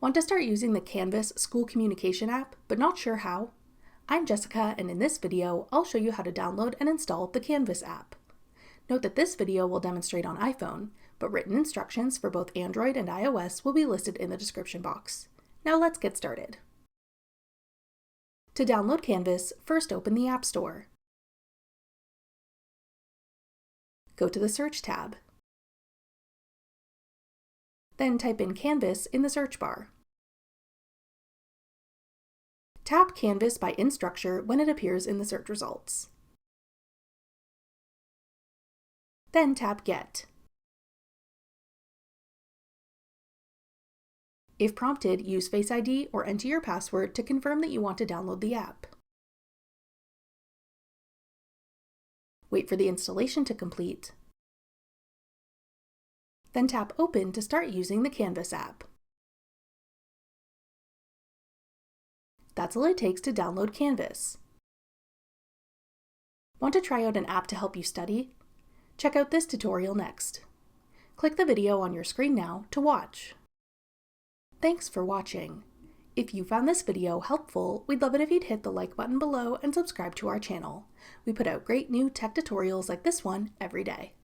Want to start using the Canvas school communication app, but not sure how? I'm Jessica, and in this video, I'll show you how to download and install the Canvas app. Note that this video will demonstrate on iPhone, but written instructions for both Android and iOS will be listed in the description box. Now let's get started. To download Canvas, first open the App Store. Go to the Search tab. Then type in Canvas in the search bar. Tap Canvas by InStructure when it appears in the search results. Then tap Get. If prompted, use Face ID or enter your password to confirm that you want to download the app. Wait for the installation to complete. Then tap Open to start using the Canvas app. That's all it takes to download Canvas. Want to try out an app to help you study? Check out this tutorial next. Click the video on your screen now to watch. Thanks for watching. If you found this video helpful, we'd love it if you'd hit the like button below and subscribe to our channel. We put out great new tech tutorials like this one every day.